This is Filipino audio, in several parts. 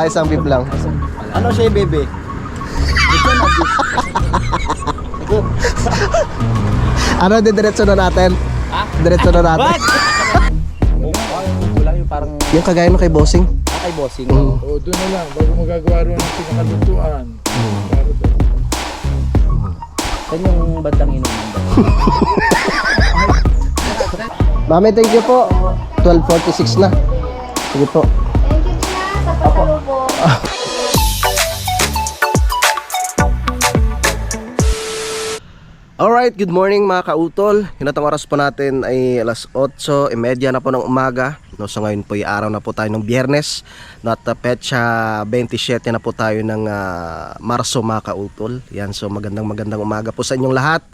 Isang beef lang. Ano siya, bebe? Ano, didiretso na natin? Ha? Diretso na natin. What? Wala yung parang Yung kagaya mo kay Bossing. kay bossing. O, doon na lang, bago magagawa rin ng pinakalutuan. Para doon. Saan yung bandang inuman daw? Mami, thank you po. 12:46 na. Sige po. Thank you, Tina, sa pasalubong. Alright, good morning mga kautol. Hinatang oras po natin ay alas 8:30 na po ng umaga. No, so ngayon po ay araw na po tayo ng Biyernes. At petsa 27 na po tayo ng Marso mga kautol. Yan, so magandang umaga po sa inyong lahat.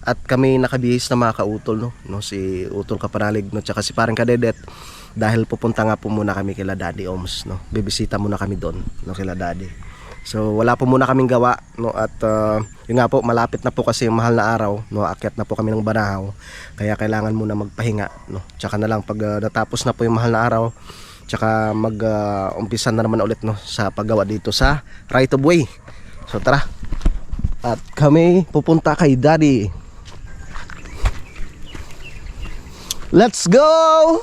At kami nakabihis na mga kautol, no, si Utol Kapanalig, no, tsaka si Parang Kadedet. Dahil pupunta nga po muna kami kila Daddy Oms, no. Bibisita muna kami doon, no, kila Daddy. So wala po muna kaming gawa, no, at yun nga po, malapit na po kasi yung mahal na araw, no, akyat na po kami ng Banahaw. Kaya kailangan muna magpahinga, no. Tsaka na lang pag natapos na po yung mahal na araw, tsaka umpisa na naman ulit, no, sa paggawa dito sa right of way. So tara. At kami pupunta kay Daddy. Let's go.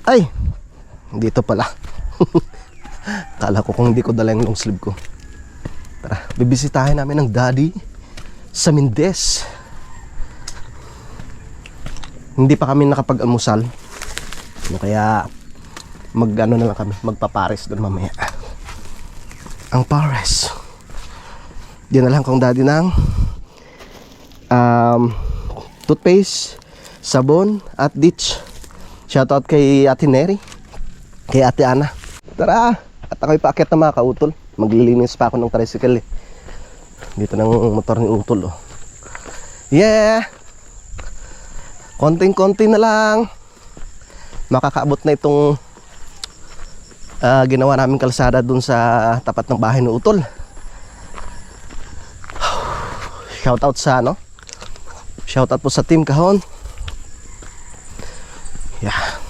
Ay, dito pala. Kala ko kung hindi ko dala yung long sleeve ko. Tara, bibisitahin namin ng Daddy sa Mindes. Hindi pa kami nakapag-almusal, no, kaya mag-ano na lang kami, magpapares doon mamaya. Ang pares, diyan na lang kung Daddy ng toothpaste, sabon at ditch. Shoutout kay Ate Neri, kay Ate Ana. Tara, at ako'y paakyat na mga kautol. Maglilinis pa ako ng tricycle eh. Dito ng motor ni Utol, oh. Yeah, konting-konti na lang makakaabot na itong ginawa namin kalsada dun sa tapat ng bahay ni Utol. Shoutout sa ano, shoutout po sa Team Kahon. Yeah.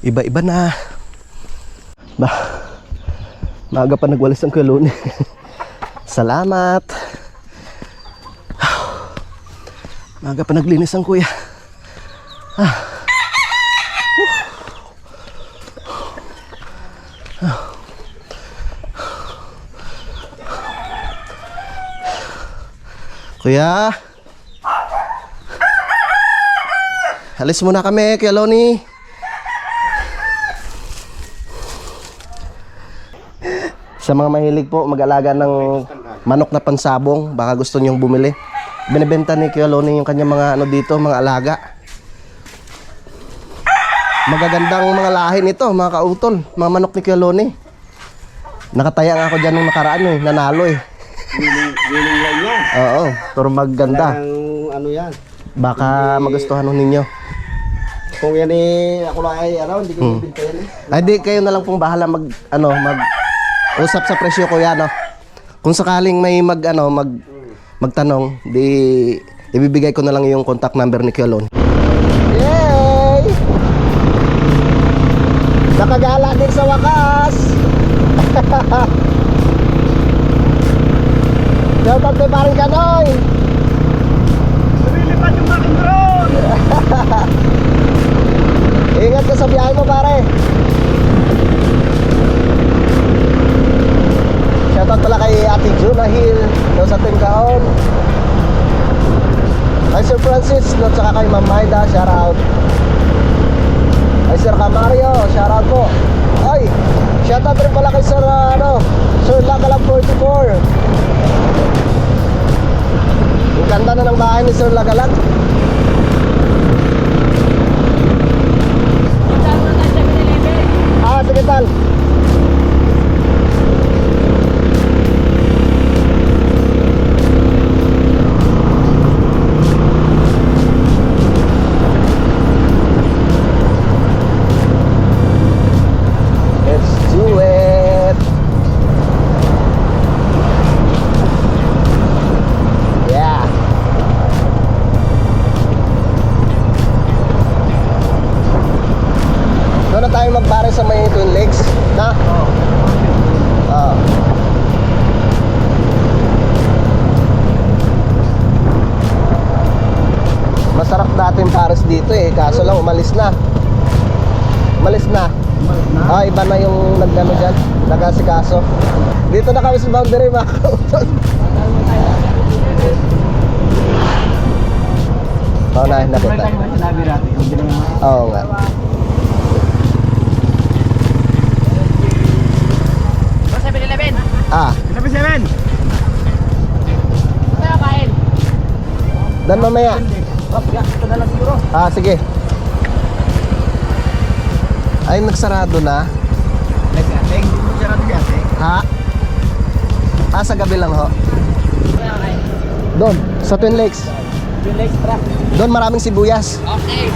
Iba-iba na. Maaga pa nagwalis ang kulon. Salamat. Maaga pa naglinis ang kuya. Kuya, alis muna kami, Kuya Loni. Sa mga mahilig po mag-alaga ng manok na pansabong, baka gusto niyong bumili. Binibenta ni Kuya Loni yung kanyang mga ano dito, mga alaga. Magagandang mga lahi nito, mga kautol, mga manok ni Kuya Loni. Nakataya nga ako dyan nung nakaraan eh, nanalo eh. Winning line yan. Oo, pero maganda. Ano yan? Baka magustuhan nun ninyo. Kung yan eh, ako lang ay hindi ko ibinta yan eh. Ay di, kayo na lang pong bahala usap sa presyo ko yan, no? Kung sakaling may magtanong, di ibibigay ko na lang yung contact number ni Kuya Lon. Yay! Nakagala din sa wakas. Shoutout kay Parang Kanoy. Lumilipad yung aking drone! Ingat ka sa biyahe mo, pare. Shoutout pala kay Ate Juna Hill, no, sa Team Kahon. Kay Sir Francis, no, saka kay Ma'am Maida, shoutout. Kay Sir Camario, shoutout po. Ay, shoutout rin pala kay Sir, Sir Lagalang 44. Ang ganda na ng bahay ni Sir Lagalang. Sige tal. Let's do it. Yeah. yung pares dito eh. Kaso lang umalis na. Umalis na. Ah, iba na yung nagano dyan. Nagasikaso. Dito na kami sa boundary mga kautol. Oo na, nakita. Oo nga. Ah. Dan mamaya. Ah, sige. Ay, nagsarado na. Ha? Ah, sa gabi lang ho. Doon, sa Twin Lakes. Doon maraming sibuyas. Okay.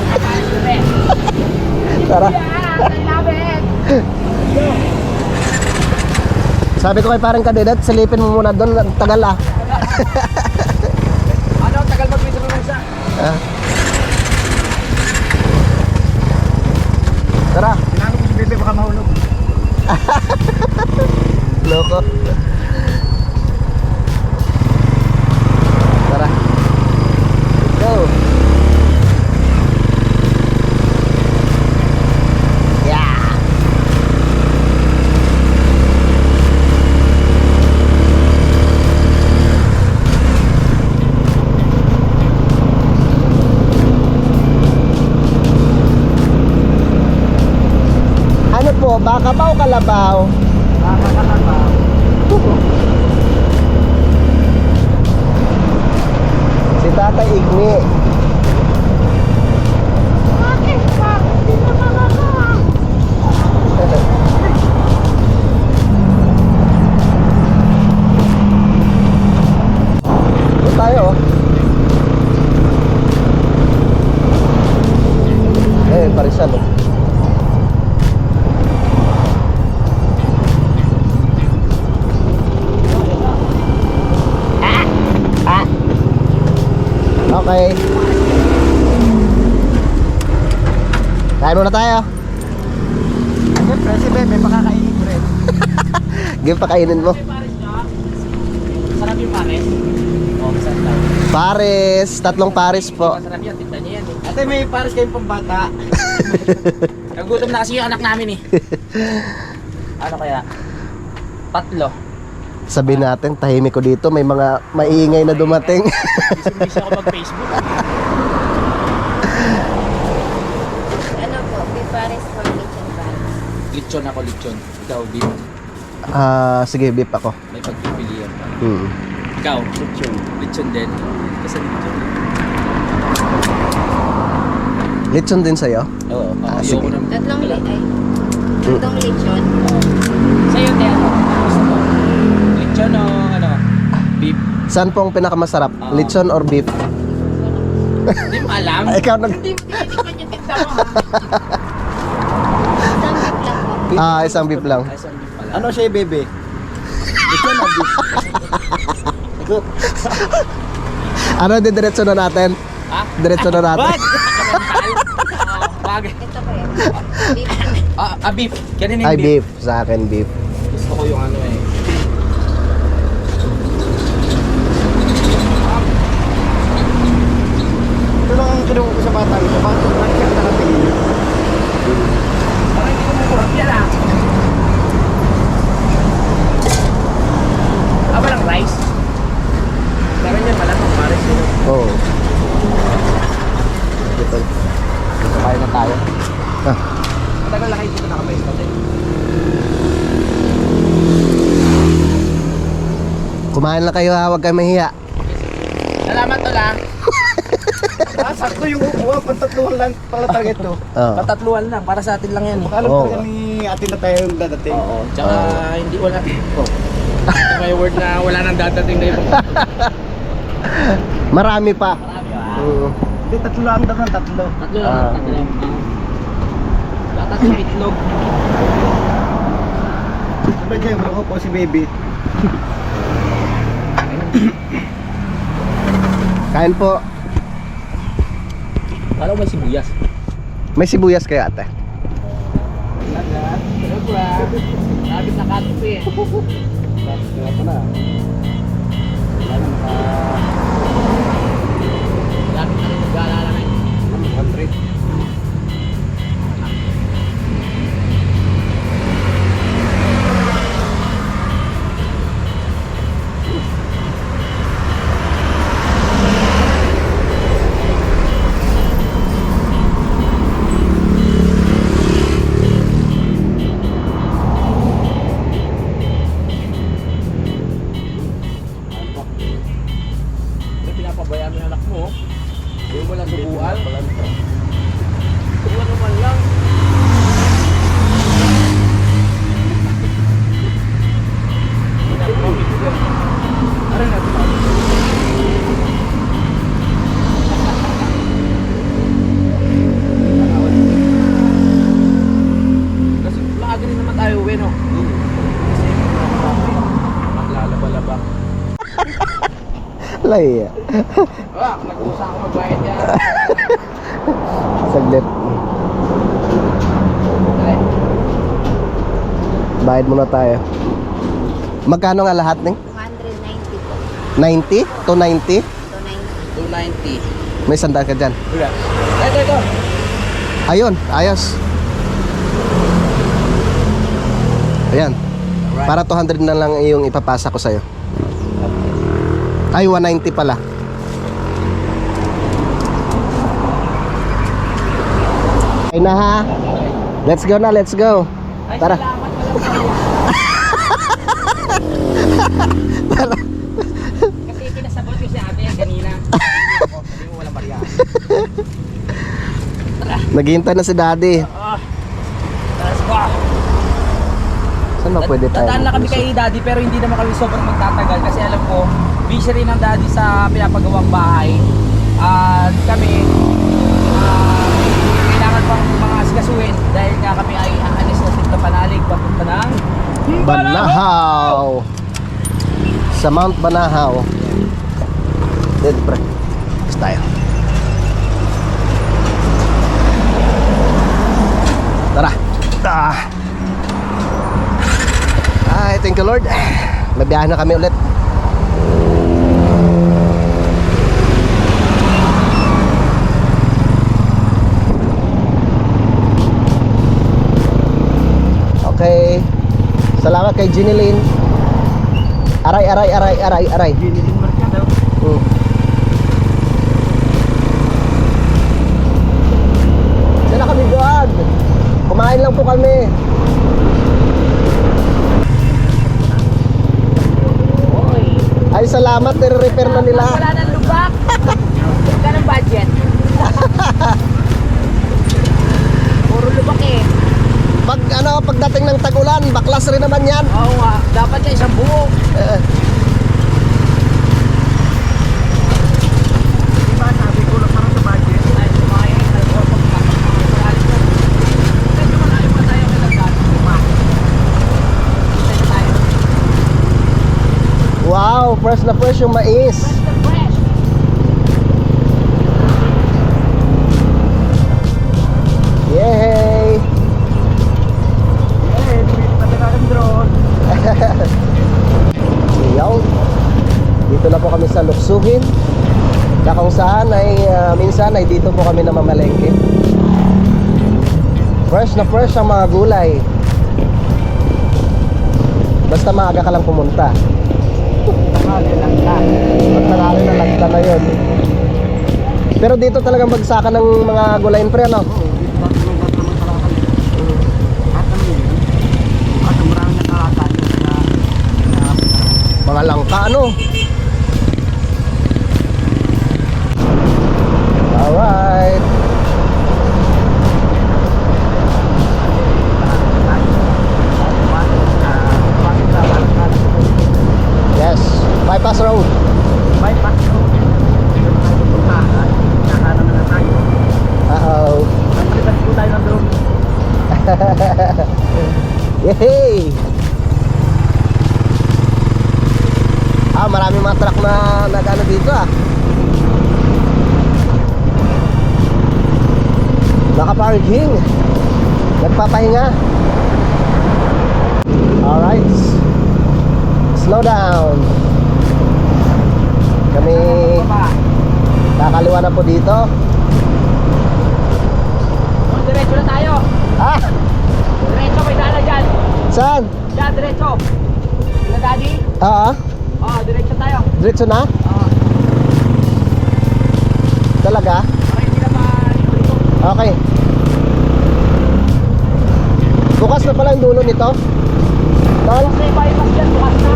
Tara. I love it. Sabi ko kay parang kadedat, silipin mo muna doon. Tagal ah. Ano, tagal mag-video mo isa? Ah. Tara. Kailangan ko si Bebe baka mahulog. Loko. Tara. Go. Yeah. Ano po, baka ba o kalabaw? Si Tatay Igni. Doon tayo oh. Parisan oh. Okay. Kain muna tayo. Siyempre, si Bebe pakakainin ko rin. Game pakainin mo. Sarap yung pares. Oo, masarap daw. Pares, tatlong pares po. Masarap yan, tignan niyo yan eh. Ate, may pares kayong pambata. Nagutom na kasi yung anak namin eh. Ano kaya? Tatlo. Sabihin natin, tahimik ko dito, may mga maiingay na dumating. Busy ako mag-Facebook. Ano po, beef pares for kitchen pares. Lechon ako, lechon. Ikaw, beef. Ah, sige, beef ako. May pagpipilian pa. Ikaw, lechon. Lechon din. Kasi lechon. Lechon din sa'yo? Oo. Ah, Ayoko sige. ng- Tatlong lechon. Sa'yo, te, ano? Gusto mo? Lechon o ano? Beef? Saan pong pinakamasarap? Ah. Lechon or beef? Hindi mo alam. Ikaw nag... Hindi pa niya tinta mo ha. Isang beef lang po. Ah, isang beef lang. Ay, saan beef pala? Ano siya, Bebe? Ito na, Bebe. Ano, didiretso na natin? Ha? Diretso na natin. Bagay. Ito po yun. Beef. Beef. Ganun yung Ay, beef. Sa akin, beef. Gusto ko yung ano eh. Ito lang ang kinuha ko sa bata. Sa bata, nakikita na natin. Parang hindi ko makurap yan ah. Walang rice. Meron yan pala ng pares yun. Oo. Ito. Kaya na tayo. Ah. Matagal na kayo dito nakapaista din. Kumain lang kayo ha, huwag kayo mahiya. Salamat to lang. Sakto yung upuha. Pantatluhan lang pala target to. Oo. Patatluan lang. Para sa atin lang yan eh. Alam Oo. talaga ni ate na tayo yung dadating. Oo. Tsaka hindi wala. Oh. May word na wala nang dadating na ibang. Marami pa. Oo. Hindi, tatlo lang daw ng tatlo. Tatlo lang. Tatlo lang. Tatlong itlog. Sabay kayo, bro po si Baby. Kain po. Kala ko may sibuyas. May sibuyas kayo ate. Lapit na katupo eh. Ito na. Lapit na rin mag-aalala na eh. Mahal. Iwan naman lang. Aray na ito. Kasi lagi rin naman tayo uwi, no? Kasi maglalaba-laba. Lay. Nag-usa ako magbayad yan. Saglit. Bayad muna tayo. Magkano nga lahat ning? 290 po. 90 to 90? 290. 290. May sandaan ka dyan. Wala. Ito. Ayun, ayos. Ayan. Para 200 na lang yung ipapasa ko sa'yo. Ay, 190 pala. Okay na ha. Let's go na, let's go. Tara. Kasi kinasabot ko si ate yan kanina. Sabi mo walang barya. Naghihintay na si daddy. Let's go. Saan ba pwede tayo? Dadaan na kami kay daddy pero hindi naman kami sobrang magtatagal kasi alam ko busy rin ang daddy sa pinapagawang bahay. At kami kailangan pang mga asikasuhin dahil nga kami ay aalis na sa Panalig papunta ng Banahaw. Sa Mount Banahaw. Dito pre. Basta tayo. Tara. Ay, thank you Lord. Mabiyahan na kami ulit. Okay. Salamat kay Ginilyn. Aray. Ginilin Mercado. Diyan na kami buwag. Kumain lang po kami. Ay, salamat. Nire-repair na nila. Wala nang lubak. Ganang budget. Puro lubak eh. Pagdating ng tag-ulan, baklas rin naman yan. Oo nga, dapat siya isang buo. Diba sabi ko lang parang sa budget. Dahil kumain, medyo malayo pa tayo kailangan. Diba? Kita na tayo. Wow, fresh na fresh yung mais. Fresh na fresh. Yay! Pati na ng drone. Yaw. Dito na po kami sa Luksugin. Na kung saan ay minsan ay dito po kami namamalengke. Fresh na fresh ang mga gulay. Basta maaga ka lang pumunta. Tanghali lang ka. Pag nanalo na lagta na yun. Pero dito talagang bagsakan ng mga gulayin pre, ano? Mga langka, ano? Alright. Yes, bypass road. Bypass road. Dito na tayo pupunta. Kakanan na tayo. Uh-oh. Napalitan po tayo ng drone. Yay! Maraming mga truck na nag-ano dito Naka-parking. Nagpapahinga. Alright. Slow down. Kami kakaliwa na po dito. Diretso na tayo. Diretso, may dala dyan. Saan? Dyan, diretso. Na daddy? Diretso tayo. Diretso na? Talaga? Okay, hindi na ba ito? Okay. Bukas na pala yung dulo nito. Tol? Kasi bypass dyan, bukas na.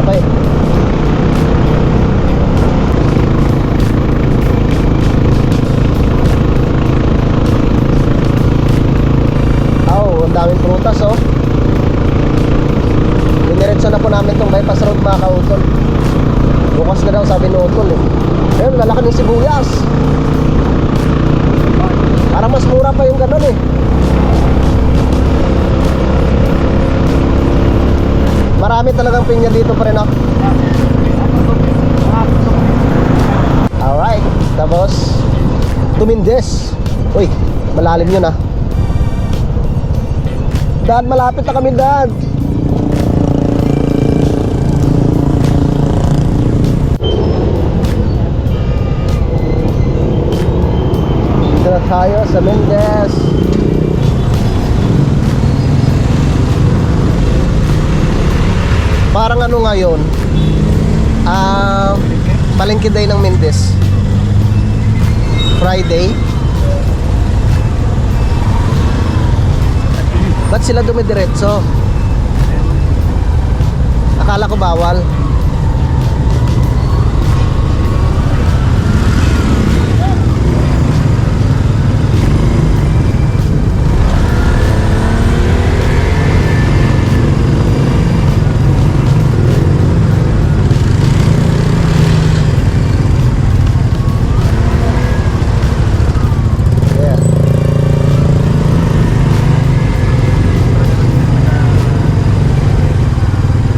Okay. ano tol eh. Ayun, lalaki ng sibuyas. Parang mas mura pa yung ganun eh. Marami talagang pinya dito pa rin, no? Alright, tapos Tumindes. Uy, malalim yun ah. Dad, malapit na kami, Dad. Dito na tayo sa Mendes. Parang ano ngayon, palengke day ng Mendes. Friday. Ba't sila dumidiretso? Akala ko bawal. Yeah.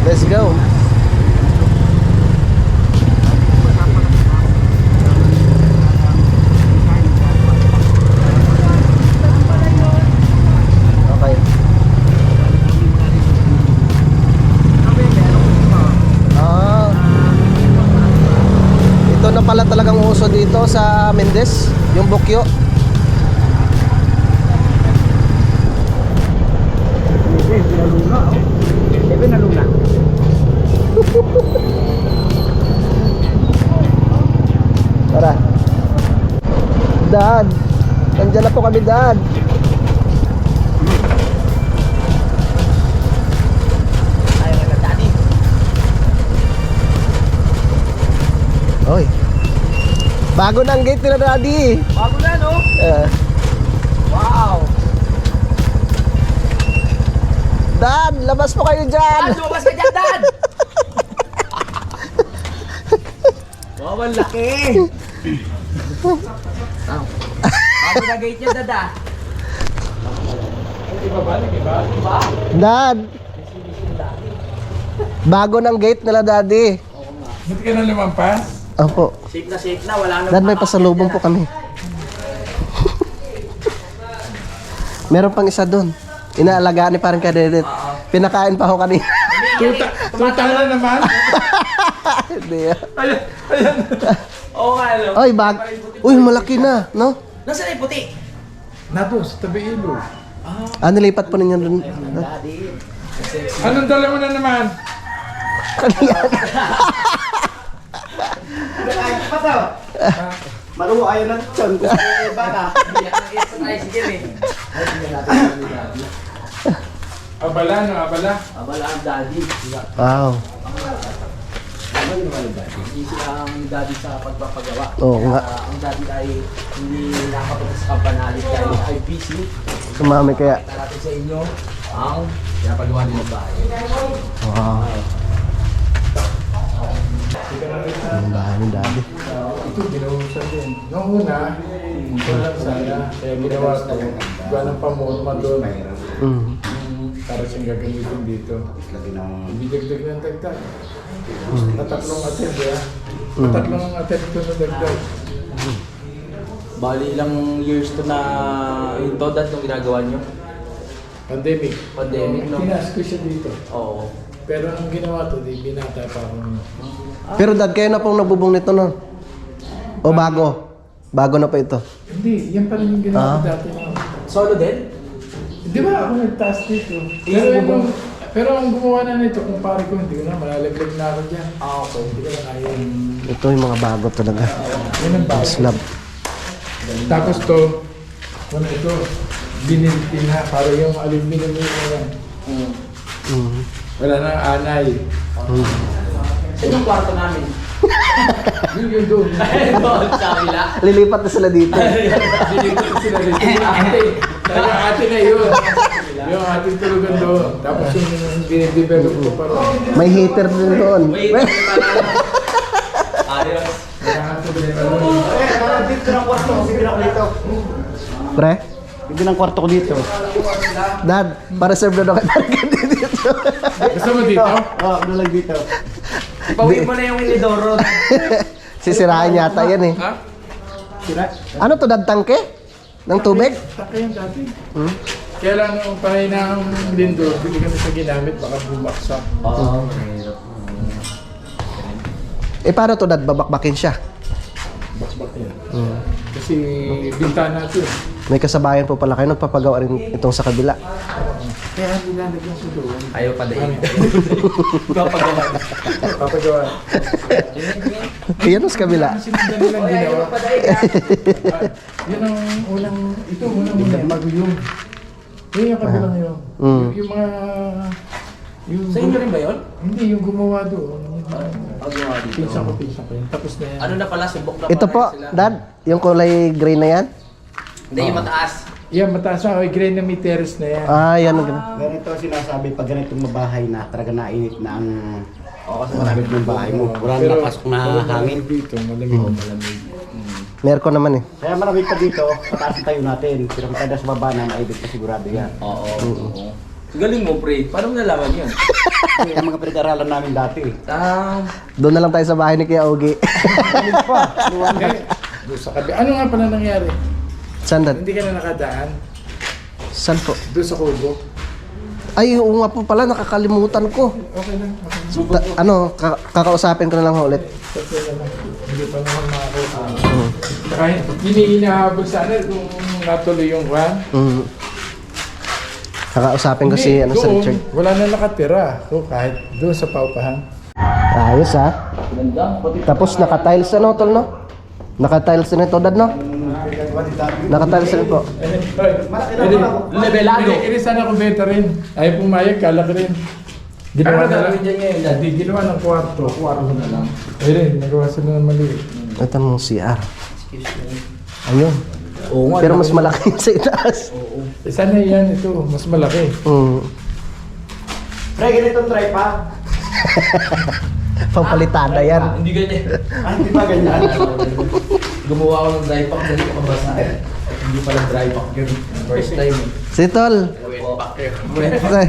Let's go. Okay. Ito na pala talagang uso dito sa Mendes, yung bukyo. Tara. Dad, nandiyan na po kami, Dad. Oy. Bago na ang gate nila, Daddy. Bago na, no? Wow! Dad, labas po kayo dyan. Dad, lumabas ka dyan, Dad! Wow, ang laki! Bago na gate niya, Dad, ah. Dad. Bago ng gate nila, Daddy. Ba't ka na lumampas? Opo. Safe na, wala nang... Dad, may pasalubong po kami. Meron pang isa doon. Inaalagaan ni parang kadedet. Pinakain pa ako kanina. Tuta na naman. Hindi ah. Ayan. Oo nga, alam. Oy, uy, malaki na, no? Nasaan yung puti? Nato, sa tabi ilo. Nilipat po ninyo doon. Anong dala mo na naman? Maluho ayaw ng tiyon. Baka. Abala, no? Abala. Abala ang daddy. Wow. Hindi sila ang daddy sa pagpapagawa. Oo nga. Ang daddy ay hindi nakapunta sa kampanalit dahil ay busy. Sumami kaya. Kita natin sa inyo ang pinapagawa ng bahay. Wow. Ang bahay ni Daddy. Ito, ginawasan din. Noong una, walang sana. Kaya ginawa ito. Gawa ng pamorma doon. Para siyang gagamitin dito. Bidagdag ng dagdag. Natatlong attend, ya. Natatlong attend ito na dagdag. Bali ilang years to na yung Dad nung ginagawa nyo? Pandemic. Pandemic, no? Tinas ko siya dito. Oo. Pero nung ginawa ito, di binata pa ako. Pero Dad, kayo na pong nagbubong nito, no? O bago? Bago na pa ito. Hindi, yan pa rin yung ginawa ko dati. Solo din? Di ba ako nagtaas dito? Pero ang gumawa na nito, kung pare ko, hindi ko na, malalaglag na ako dyan. Okay. Hindi ko na kaya. Ito yung mga bago talaga. Yan ang bago. Slab. Tapos to, ano ito, binilti na, para yung aluminum yun yan. Wala nang anay. Saan yung kwarto namin? Yun doon. Doon sa kabila. Lilipat na sila dito. Binilti sila dito. Ate, talaga ate na yun. Yung ating tulugan doon. Tapos yung binidevelop ko pa rin. May heater din doon. Wait, ayos. Dito ng kwarto ko. Bigyan ako dito. Pre? Bigyan ng kwarto ko dito. Dad, pa-reserve na daw kayo dito. Gusto mo dito? Oo, ano lang dito. Ipawin mo na yung inidoro. Sisirahan yata yan eh. Ha? Sira. Ano to, Dad? Tangke? Ng tubig? Taka yan dati. Kaya lang nung pahina ng lindor, hindi kami sa ginamit, baka bumaksak. Eh, paano to, Dad? Babakbakin siya. Bakbak yan. Kasi bintana ito eh. May kasabayan po pala kayo. Nagpapagawa rin itong sa kabila. Kaya nilalagyan ko doon. Ayaw pa din. Papagawa. Papagawa. Yan sa kabila. Kasi sinundan nilang ginawa. Ayaw pa din. Yan ang unang, ito unang bago yun. Yun yung kabilang yun. Yung mga... Yung, Sa inyo rin ba yun? Hindi, yung gumawa doon. Pagawa dito. Pinsan ko yun. Tapos na yan. Ano na pala, subok na Ito pala po, sila. Dad. Yung kulay gray na yan. Hindi, yung mataas. Yan, mataas ako. Gray na may terrace na yan. Ah, yan. Ganun. Ganito ang sinasabi pag ganitong mabahay na talaga nainit na ang malamig ng bahay mo. Wala na pasok na hangin. Dito, malamig. Malamig. Meron naman eh. Kaya malamig pa dito, pataas tayo natin. Pero makada sa baba na maibig pa sigurado yan. Oo. Galing mo, pre. Paano mo nalaman yun? Kasi yung mga pinag-aralan namin dati. Doon na lang tayo sa bahay ni Kuya Ogie. Malamig pa. Eh, doon sa kabi. Ano nga pala nangyari? Saan, Dad? Hindi ka na nakadaan. Saan po? Doon sa kubo. Ay, oo nga po pala. Nakakalimutan ko. Okay lang. Okay. Kakausapin ko na lang ho ulit. Okay lang. Hindi pa naman makakausap. Saka hinahabol sana kung natuloy yung van. Kakausapin ko si, si Richard. Wala na nakatira. So kahit doon sa paupahan. Ayos ha. Ganda. Pati Tapos naka-tiles ano, tol, no? Naka-tiles na ito, Dad, no? Naka-tiles na po. Levelado. Ini sana kumbeta rin. Ayaw pumayag, kalak rin. Ginawa Ano na lang. gagawin dyan ngayon, Dad? Hindi, ginawa ng kwarto. Kwarto na lang. Ayun, nagawa sila ng mali. Ito mong CR. Ayun. Oo nga. Pero mas malaki sa itaas. Eh, sana yan, ito, mas malaki. Pre, ganitong try pa. Pampalitada yan. Hindi ganyan. Hindi ba ganyan? Gumawa ako ng dry pack, dali ko mabasa. Hindi pala dry pack yun. First time eh. Si Tol. Okay.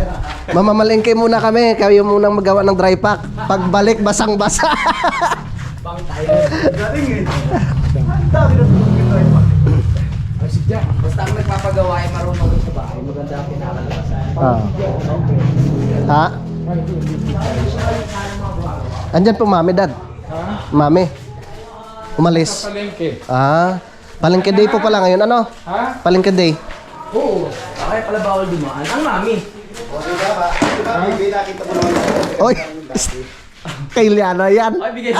Mamamalengke muna kami. Kayo munang magawa ng dry pack. Pagbalik, basang-basa. Pang Thailand. Galing eh. Ang dami na tulungin try pa. Ang sidya. Basta ang nagpapagawa ay marunong din sa bahay. Maganda ang pinakalabasan. Ha? Andyan po mami, Dad. Mami. Umalis. Palengke. Palengke day po pala ngayon. Ano? Ha? Palengke day. Oo. Bakit pala bawal dumaan? Ang mami. O, diba ba? Diba, baby, nakita mo naman. Oy! Kay Liana yan. Ay, bigay.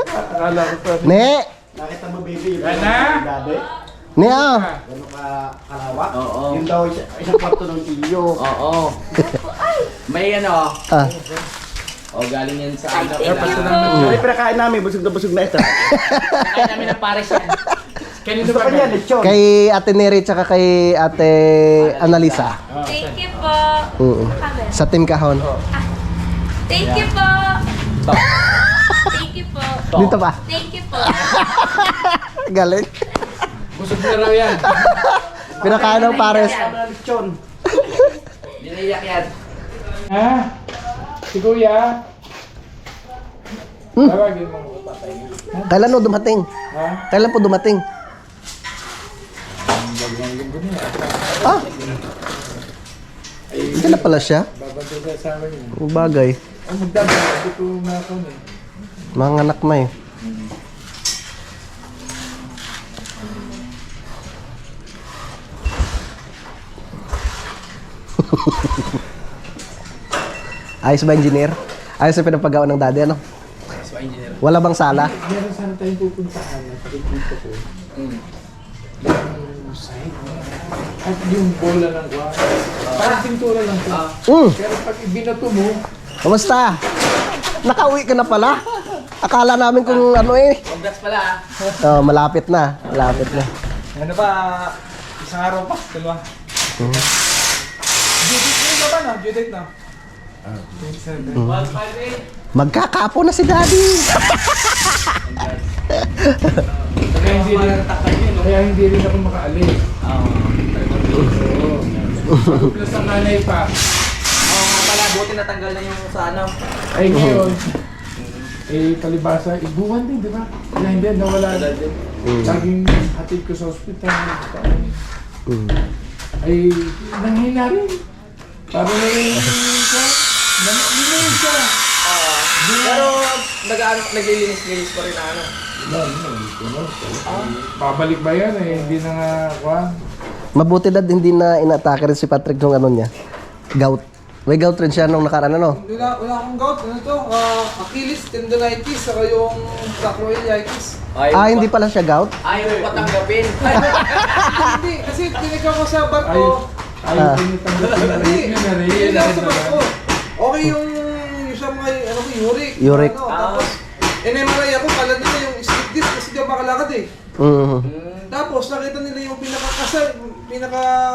Akala ko pa. Ne! Nakita mo, baby. Yan na? Dati. Ne ah! Gano'n ka kalawak? Oo. Yun daw, isang kwarto ng iyo. Oo. May ano. Ah. O, galing yan sa ano. Ay, pero kain namin, busog na ito. Kaya namin ng pares yan. Kanino Gusto ba pa niya, lechon. Kay Ate Neri tsaka kay Ate Analisa. Thank you po. Kami. Sa Team Kahon. Thank you po. Top. Thank you po. Dito pa. Thank you po. Galing. Busog na raw yan. Pinakain ng pares. Lechon. Dinayak yan. Ha? Si Kuya? Tawagin mo. Kailan no dumating? Ha? Kailan po dumating? Hindi na pala siya. Babantay sa asawa niya. Bagay. Ang magdadala, hindi ko nakon eh. Mga anak na eh. Ayos ba, engineer? Ayos na pinapagawa ng daddy, ano? So, engineer. Wala bang sala? Meron sana tayong pupuntahan na pakikita ko. Yung side. At yung bola ng buwan. Parang pintura lang ito. Pero pag ibinato mo, Kamusta? Nakauwi ka na pala? Akala namin kung ano eh. Congrats pala ah. Malapit na. Malapit na. Ano ba? Isang araw pa? Dalawa? Due date na ba na? Due date na? 27. Magkakapo na si daddy. Kaya hindi rin ako makaalis. Oo. Plus ang nanay pa. Oo nga pala, buti natanggal na yung sa ano. Ay ngayon, palibasa, buwan din, di ba? Kaya hindi, nawala na din. Laging hatid ko sa ospital. Ay, nanghina rin. Para na rin siya. Nanghina siya. Pero naglilinis-linis pa rin na ano. Babalik ba yan eh? Hindi na nga, kwan. Mabuti dad hindi na inatake rin si Patrick nung ano niya. Gout. May gout rin siya nung nakaraan ano. Wala akong gout. Ano to? Achilles tendonitis, saka yung sacroiliitis. Hindi pala siya gout? Ayaw mo patanggapin. Hindi, kasi tinignan ko sa barko. Ayaw tinitanggapin na rin. Yun na rin. Hindi lang sa barko. Okay yung siya mga, ano ko, uric. Uric. Ano, tapos, NMRI ako, kala nila yung slip disc kasi di ako makalakad eh. Tapos, nakita nila yung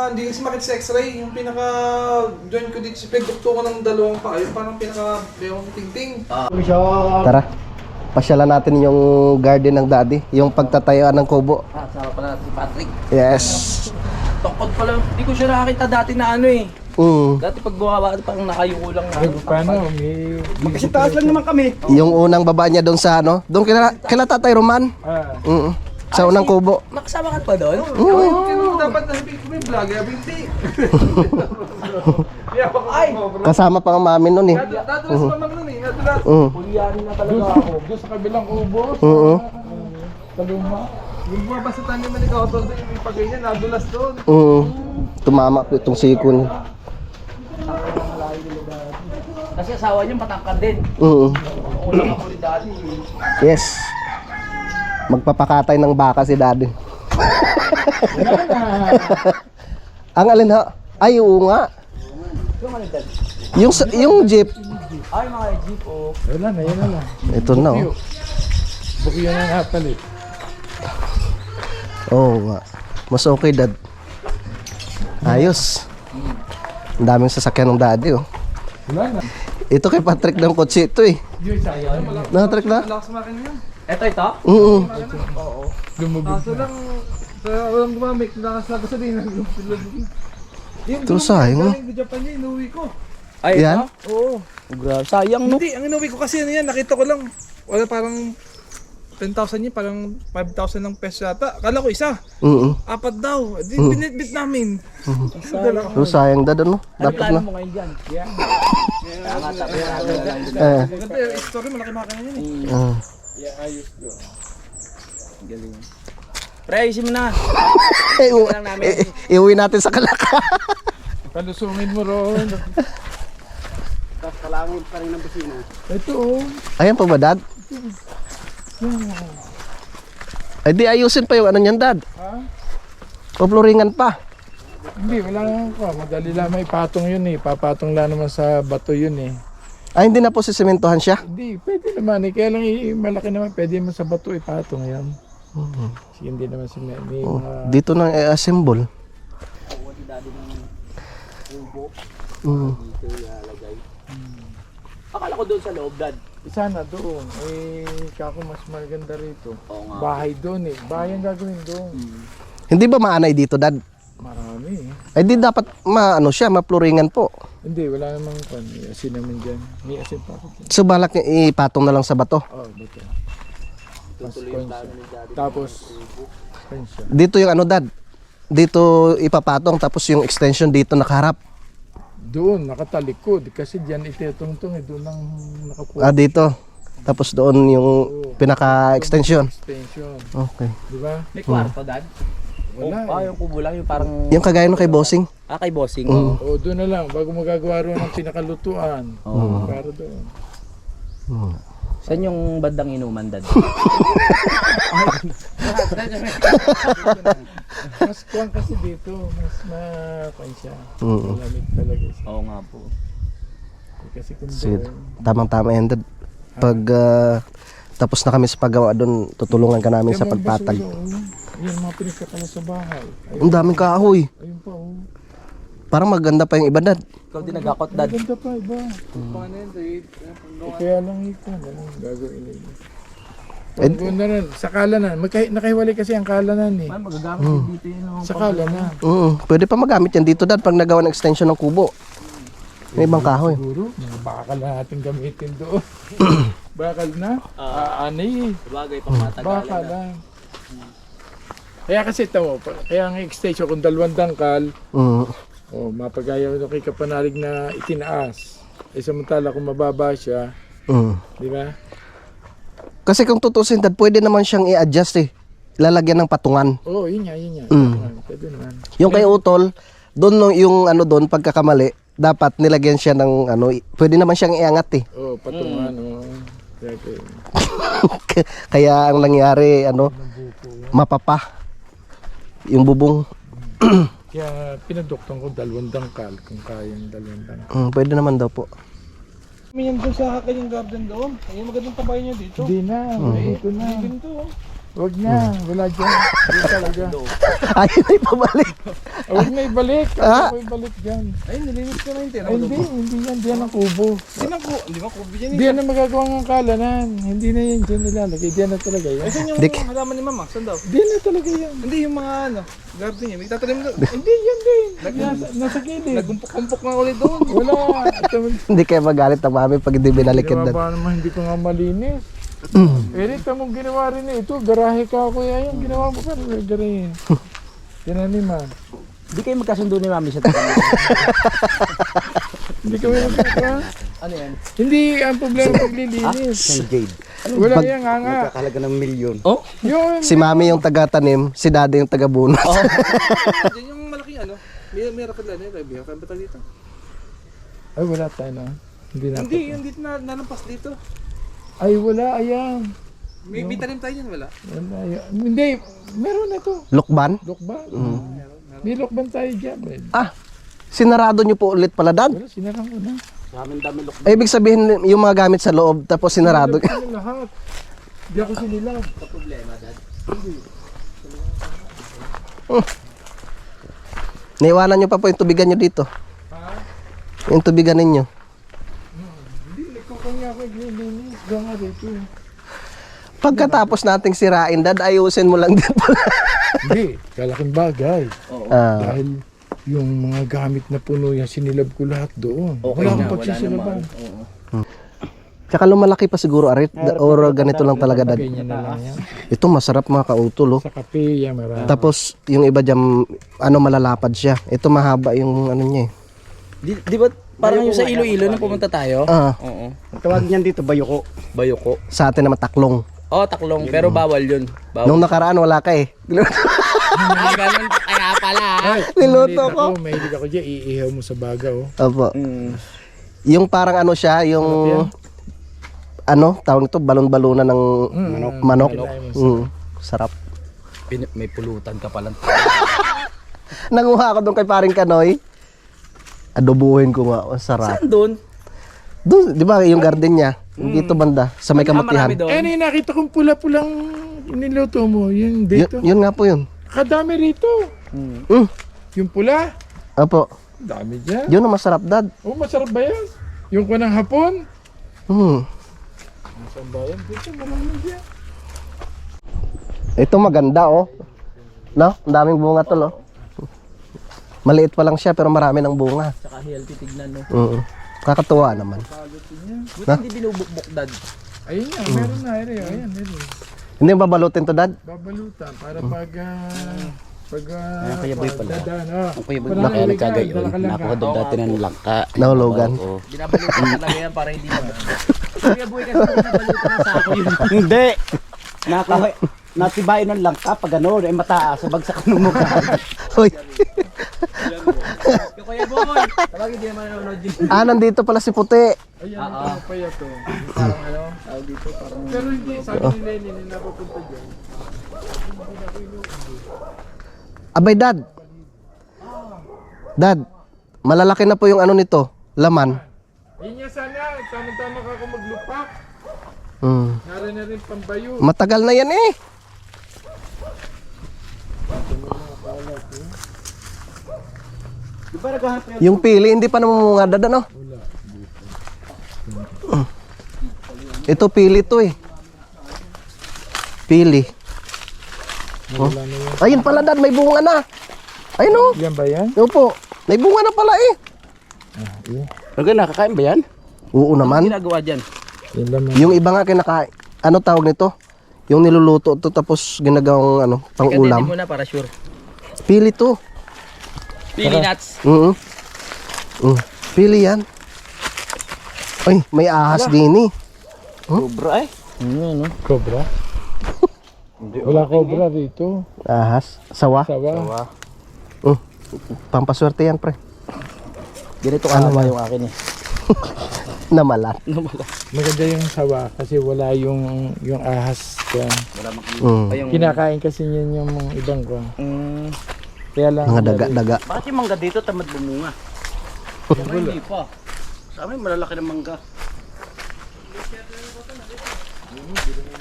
hindi kasi makita sa x-ray, yung joint ko dito, pagdukto ko ng dalawang paa, yung parang bewang tingting. Tara. Pasyalan natin yung garden ng daddy. Yung pagtatayuan ng kubo. Sama pala si Patrick. Yes. Tungkod pala, hindi ko siya nakakita dati na ano eh. Dati pag bumawa, parang nakayuko lang na. Ay, paano? Kasi Taas lang naman kami. Yung unang baba niya doon sa ano, doon kila Tatay Roman. Sa unang kubo. Makasama ka pa doon? Dapat nasabihin ko may vlog, hindi. Ay! Kasama pa ang mami noon eh. Tatulas pa man nun eh, natulas. Puliyanin na talaga ako. Doon sa kabilang kubo. Sa luma. Yung bumaba sa tanya man ikaw, doon yung pag-ganyan, nadulas doon. Tumama po itong siko niya. Kasi asawa niya matangkad din. Ulang ako ni daddy. Yes. Magpapakatay ng baka si daddy. Ang alin ha? Ay, oo nga. Yung ano dad? Yung jeep. Ay, mga jeep oh. Wala na, yun na lang. Ito na oh. Bukyo na nga palit. Oo nga. Mas okay dad. Ayos. Ang daming sasakyan ng daddy oh. Wala na. Ito kay Patrick ng kotse ito eh. Yun, sayang. Patrick na? Malakas makina yan. Ito? Lumubog Kaso lang, sa walang gumamit, lakas na gasolina. Ito sayang oh. Yung Japan niya, inuwi ko. Ay, Yan? Oo. Grabe, sayang no? Hindi, ang inuwi ko kasi ano yan, nakita ko lang. Wala parang 10,000 yun, parang 5,000 ng peso yata. Kala ko isa. Apat daw. Di binitbit namin. Ito sayang dad ano? Ano Dapat plano na. mo ngayon dyan? Yan. Maganda yung story, malaki makina yun eh. Galing. Pre, ayusin mo na. Lang namin. Iuwi natin sa Kalaka. Palusungin mo ron. Tapos kalangin pa rin ng busina. Ito oh. Ayan pa ba dad? Ay di ayusin pa yung ano niyan dad. Paploringan pa. Hindi, wala nga pa. Madali lang may patong yun eh. Papatong lang naman sa bato yun eh. Ay hindi na po sisementohan siya. Hindi, pwede naman eh. Kaya lang malaki naman. Pwede naman sa bato ipatong yan. Kasi hindi naman may mga... Dito nang i-assemble. Akala ko doon sa loob, dad. Sana doon. Kako mas maganda rito. Oo nga. Bahay doon eh. Bahay ang gagawin doon. Hindi ba maanay dito dad? Marami eh. Ay di dapat maano siya, maploringan po. Hindi, wala namang pan. May asin naman dyan. May asin pa ako dyan. So balak niya ipatong na lang sa bato. Beto. Tapos, pensya. Dito yung ano dad. Dito ipapatong tapos yung extension dito nakaharap. Doon, nakatalikod. Kasi dyan itetungtong eh. Doon lang nakapuha. Dito. Tapos doon yung pinaka-extension. Extension. Okay. Di ba? May kwarto, dad? Wala yung kubo lang, yung parang... Yung kagaya no kay Bossing. kay bossing. O doon na lang. Bago magagawa rin ng pinakalutuan. Para doon. Saan yung bandang inuman, dad? Mas kuwang kasi dito. Mas makuan siya. Malamig talaga siya. Oo nga po. Kasi kung So, doon, tamang-tama yan dad. Pag tapos na kami sa paggawa doon, tutulungan ka namin sa yung mga pagpatag. basura, oh. Yan mga pinagkakala sa bahay. Ang daming kahoy. Ayun pa oh. Parang maganda pa yung iba dad. Ikaw din nagkakot, dad. Maganda pa iba. Kaya lang ito. Anong gagawin nila? Eh, Doon na rin, sa kalanan. Nakahiwalay kasi ang kalanan eh. Man, magagamit din dito yun. Sa kalanan. pwede pa magamit yan dito dad pag nagawa ng extension ng kubo. May ibang kahoy. Siguro, mga bakal na natin gamitin doon. Bakal na? Ani. Bagay pang matagalan Bakal lang. Kaya kasi ito mo, kaya ang extension kung 2 dangkal, mapagayaw na kay kapanalig na itinaas. Eh samantala kung mababa siya, di ba? Kasi kung tutusin dad, pwede naman siyang i-adjust eh. Lalagyan ng patungan. Oo, yun nga, yun nga. Pwede naman. Yung kay Utol, doon yung ano doon pagkakamali, dapat nilagyan siya ng ano, pwede naman siyang iangat eh. Oo, patungan, oo. Kaya, Kaya ang nangyari ano, mapapa yung bubong. kaya pinaduktan ko 2 dangkal, kung kayang 2 dangkal. Pwede naman daw po. May yan doon sa kanyang garden doon. Ayun, magandang tabay niya dito. Hindi na, ito na. Ganito. Huwag na, wala dyan. Hindi talaga. Ayun ay pabalik. Huwag na ibalik. Ah? Huwag mo ibalik dyan. Ay, nilinis ko na yung tira. Ay, hindi yan. Diyan ang kubo. Hindi ba kubi yan? Hindi yan na magagawa ng kalanan. Hindi na yan dyan nilalagay. Diyan na talaga yan. Ay, saan yung Dik. halaman ni Mama? Saan daw? Diyan na talaga yan. Hindi, yung mga ano, garden niya. May tatanim doon. Hindi yan din. Nasa gilid. Nagumpok-kumpok na ulit doon. Wala. Ito, Hindi kayo magalit ang mami pag hindi binalikin ginawa dad. ba naman hindi ko nga malinis. Eric, tamong ginawa rin eh. Ito, garahe ka kuya. Yung ginawa mo pa rin. Garahe. Tinaniman. Hindi kayo magkasundo ni Mami sa tagal. Hindi kami magkakawa. Ano yan? Hindi ang problema paglilinis. Jade. Wala yan nga nga. Kakalaga ng milyon. Oh? Yun. Si mami yung taga-tanim, si daddy yung taga-bunot. Diyan yung malaking ano. May rakadla na yun. Kaya ba tayo dito? Ay, wala tayo na. Hindi na. Hindi, yung dito na nalampas dito. Ay, wala. Ayan. May tanim tayo yan, wala. Wala. Hindi. Meron na to. Lukban? Lokban. May lokban tayo dyan. Eh. Ah, sinarado nyo po ulit pala dad. Wala, sinarang ko na. Sa amin dami lok. Ay, ibig sabihin yung mga gamit sa loob tapos sinarado. Sinilab ko lahat. Hindi ako sinilab. Naiwanan nyo pa po yung tubigan nyo dito. Yung tubigan ninyo. Hindi, nagkukanya ako naglilinis. Diyan nga dito. Pagkatapos nating sirain dad, ayusin mo lang din pala. Hindi, kalaking bagay. Ah, Dahil yung mga gamit na puno yan, sinilab ko lahat doon. Wala akong pagsisilaban. tsaka lumalaki pa siguro arit or ganito lang talaga dad. Ganyan na lang yan. Ito masarap mga kautol oh. Sa kape, yan marami. Tapos yung iba dyan, ano malalapad siya. Ito mahaba yung ano niya eh. Di ba parang yung sa Iloilo nung pumunta tayo? Ah, Oo. Ang tawag niyan dito, bayoko. Bayoko. sa atin naman taklong. Oh, taklong. Pero bawal yun. Bawal. Nung nakaraan wala ka eh. Ah, ganun. Kaya pala. Ay, Niluto mahilig ko. Mahilig ako dyan, iihaw mo sa baga oh. Opo. Mm. Yung parang ano siya, yung ano, tawag ito, balon-balona ng manok. Sarap. May pulutan ka palang. Nanguha ako doon kay paring Kanoy. Adobuhin ko nga, ang sarap. Saan doon? Doon, di ba yung garden niya? Dito banda, sa may kamutihan. Marami doon. Eh, nakita kong pula-pulang niluto mo. Yun dito. Yun nga po yun. Kadami rito. Mm. Yung pula, Opo. dami dyan. Yun ang masarap dad. Oh, masarap ba yan? Yung kunang hapon? Saan ba yan? Dito, marami dyan. Ito maganda oh. No? Ang daming bunga tol oh. Maliit pa lang siya pero marami ng bunga. Tsaka healthy tignan, no? Kakatuwa naman. Buti hindi binubukbok, dad. Ayun nga, meron na. Ayan, meron. Hindi babalutin to dad? Babalutan para pag... Kuya Boy pala. Dadaan, Ang Kuya Boy pala kaya nagkagayon. Nakuha doon dati ng langka. Nahulugan. Oo. Binabalutan talaga yan para hindi na. Kuya Boy kasi binabalutan ng sako yun. Hindi! Nakahoy. Natibayin ng langka pag ano, eh mataas. Sabagsak ng mukha. Hoy. Kuya Boy, tawag hindi naman nanonood yun. Ah, nandito pala si Puti. Ayan, ito pa yan to. Parang ano, tawag dito parang... Pero hindi, sabi ni Lenny, hindi napapunta dyan. Abay dad. Dad, malalaki na po yung ano nito, laman. Ayun nga sana, tama-tama ka kung maglupak. Nara na rin pambayo. Matagal na yan eh. Di ba naghahanap yan? Yung pili hindi pa namumunga dad ano? Ito pili to eh. Pili. Oh. Ayun pala dad, may bunga na. Ayun oh. Yan ba yan? Opo. May bunga na pala eh. Okay, nakakain ba yan? Oo naman. Ginagawa dyan. Yan laman. Yung iba nga kinakain. Ano tawag nito? Yung niluluto to tapos ginagawang ano, pang Kandili ulam. mo na para sure. Pili to. Pili nuts. Pili yan. Ay, may ahas din eh. Sobra eh. Cobra? Wala cobra dito. Ahas. Sawa. Sawa. Pampaswerte yan pre. Ganito kahaba yung akin eh. Namalat. Maganda yung sawa kasi wala yung ahas yan. Kinakain kasi yan yung mga ibang kwan. Kaya lang Mga daga-daga. Bakit yung mangga dito tamad bumunga? Hindi pa. Sa amin malalaki ng mangga.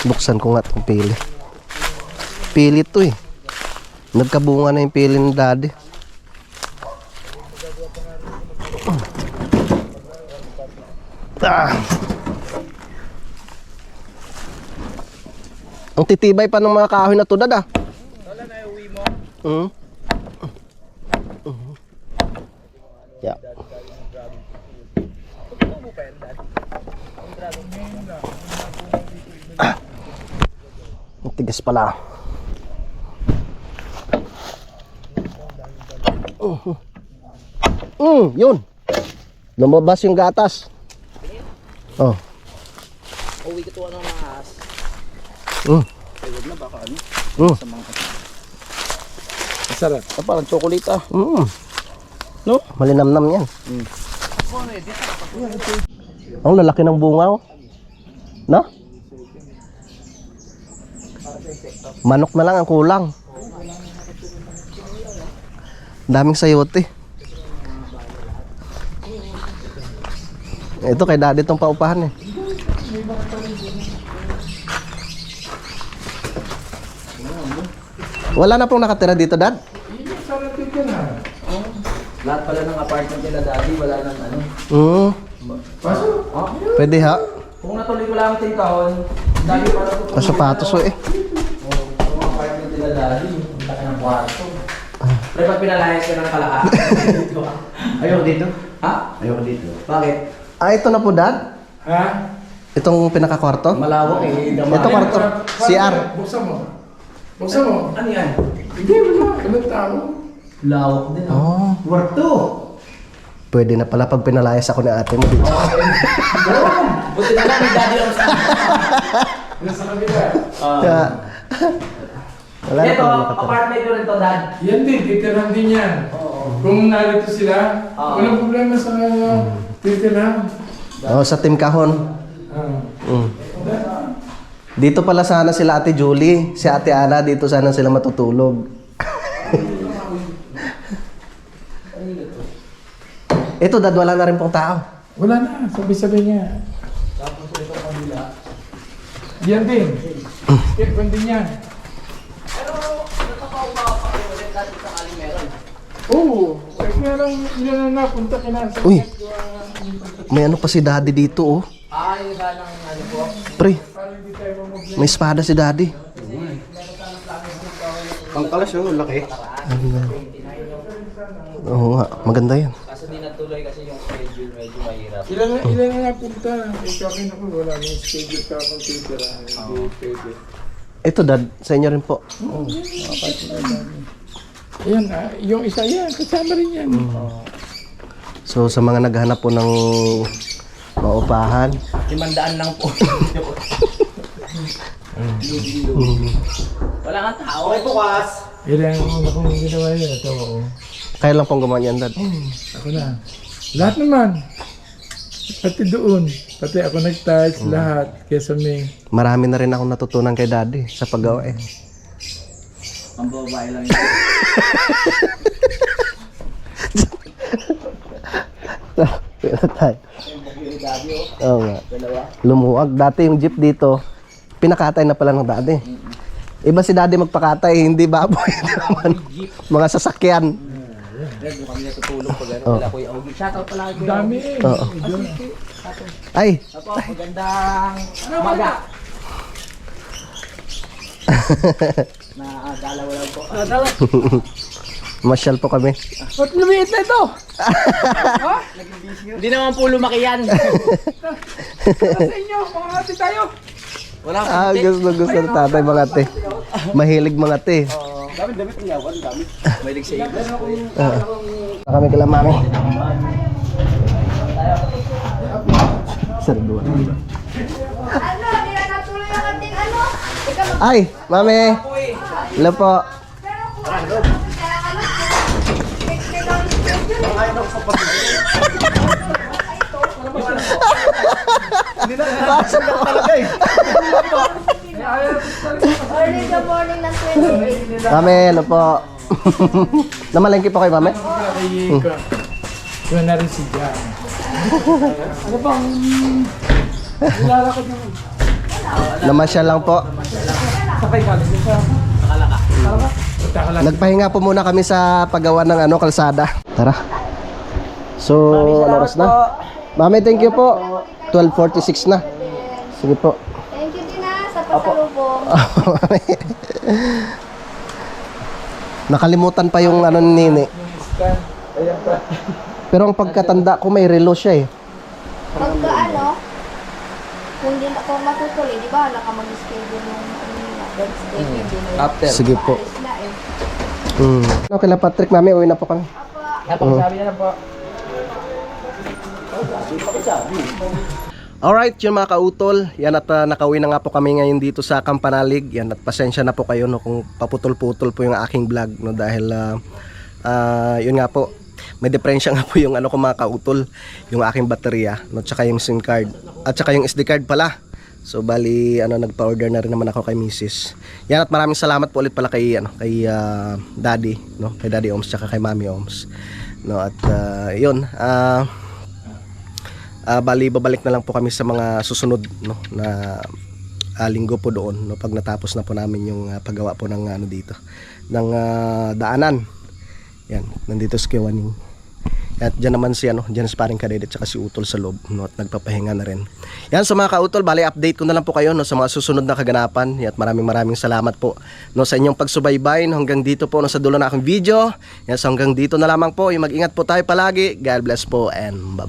Buksan ko nga itong pili. Pili to eh. Nagkabunga na yung pili ng daddy. Ang titibay pa ng mga kahoy na to dad ah. Wala na uwi mo. Yeah. Ang tigas pala. Yun. Lumabas yung gatas. Oh. Uwi ko to ng ahas. Huwag na baka ano. masarap. Parang chocolate ah. No? Malinamnam yan. Ang lalaki ng bunga oh. No? Manok na lang ang kulang. Daming sayote. Ito kay daddy tong paupahan eh. Wala na pong nakatira dito, dad? Lahat pala ng apartment nila daddy, wala nang ano. Pwede ha? Kung natuloy ko lang ang kahon, dami pala ito. Sapatos oh eh. Yung apartment nila daddy, ang laki ng kwarto. Pero pag pinalayas ka na ng kalahati. Ayoko dito. Ha? Ayoko dito. Bakit? Ah, ito na po, dad? Ha? Itong pinakakwarto? Malawak eh. Ito kwarto. CR. Buksan mo. Buksan mo. Ano yan? Hindi, wala. Walang tao. Lawak din ah. Oh, Kwarto. pwede na pala pag pinalayas ako ni ate mo dito. Buti na lang, may daddy ako sa Nasa kabila. Kaya, wala na Ito, pong nakatira. apartment ko rin to, dad. Yan din, titiran din yan. Kung narito sila, walang problema sa titiran. Oh, sa Team Kahon. Mm. Dito pala sana sila Ate Julie, si Ate Ana, dito sana sila matutulog. Ito, dad, wala na rin pong tao. Wala na, sabi-sabi niya. Tapos ito kabila. Yan din. Yan din yan. Oo, kaya lang yun na napunta kinasa. Uy, may ano pa si daddy dito, oh. Yung sanang ano po. Pre, may espada si daddy. Ang kalas yung laki. Oo nga, maganda yan. Kaso di natuloy kasi yung schedule medyo mahirap. Ilan na napunta. Ito akin ako, wala na yung schedule ka akong titira. Hindi pwede. Ito, dad, sa inyo rin po. Ayan, yung isa yan, kasama rin yan. So, sa mga naghahanap po ng maupahan, 500 lang po. Wala kang tao. Okay, bukas. Ilan akong ginawa yun. Ito, oo. kaya lang pong gumawa yan, dad. Ako na. Lahat naman. Pati doon. Pati ako nag-touch, lahat. Kesa may... Marami na rin akong natutunan kay daddy sa paggawa eh. Ang babae lang yun. Pila tayo. Oo nga. Lumuwag. Dati yung jeep dito, pinakatay na pala ng daddy. Iba si daddy magpakatay, hindi baboy naman. Mga sasakyan. Doon kami natutulog pag ano. Wala ko yung audio. Shoutout pala kayo. Dami eh. Oo. Ay, Apo, magandang umaga. Nakakalaw lang po. Masyal po kami. Ba't lumiit na ito? Ha? Hindi naman po lumaki yan. Sa inyo, mga ate tayo. Wala akong Gusto ng tatay mga te. Mahilig mga te. Mahilig sa iyo. Kami kila mami. Sarduan. Ano, hindi na natuloy ang ating ano. Ikaw Ay, mami. Hello po. early in the morning ng 28. Mami, hello po. Namalengke po kayo, mami? Yun na rin si Jan. Ano bang nilalakad naman? Namasyal lang po. Sakay ka din sa Nakalaka. Nagpahinga po muna kami sa paggawa ng kalsada. Tara. So, ano oras na? Mami, thank you po. 12:46 na. Sige po. Thank you din sa pasalubong. Nakalimutan pa yung ano ni Nini. Pero ang pagkatanda ko may relo siya eh. Pagka ano, kung di na kung matutuloy, di ba, wala ka mag-schedule ng Wednesday, hindi na After. Sige po. alis na eh. Okay na Patrick, mami, uwi na po kami. Napakasabi niya na po. Alright, yun mga kautol. Yan at nakauwi na nga po kami ngayon dito sa Kampanalig. Yan at pasensya na po kayo no, kung paputol-putol po yung aking vlog no, dahil yun nga po. May diferensya nga po yung ano ko mga kautol, yung aking baterya, no, tsaka yung SIM card at tsaka yung SD card pala. So bali nagpa-order na rin naman ako kay Mrs. Yan at maraming salamat po ulit pala kay Daddy, no, kay Daddy Oms tsaka kay Mami Oms. No, at yun, bali babalik na lang po kami sa mga susunod no na linggo po doon no pag natapos na po namin yung paggawa po ng dito ng daanan. Yan, nandito si Kewaning. At dyan naman si dyan si paring Kadede at saka si Utol sa loob no, at nagpapahinga na rin. Yan sa mga kautol, bali update ko na lang po kayo no, sa mga susunod na kaganapan. At maraming salamat po no, sa inyong pagsubaybay no, hanggang dito po no, sa dulo na aking video. Yan, so hanggang dito na lamang po. Mag-ingat po tayo palagi. God bless po and bye bye.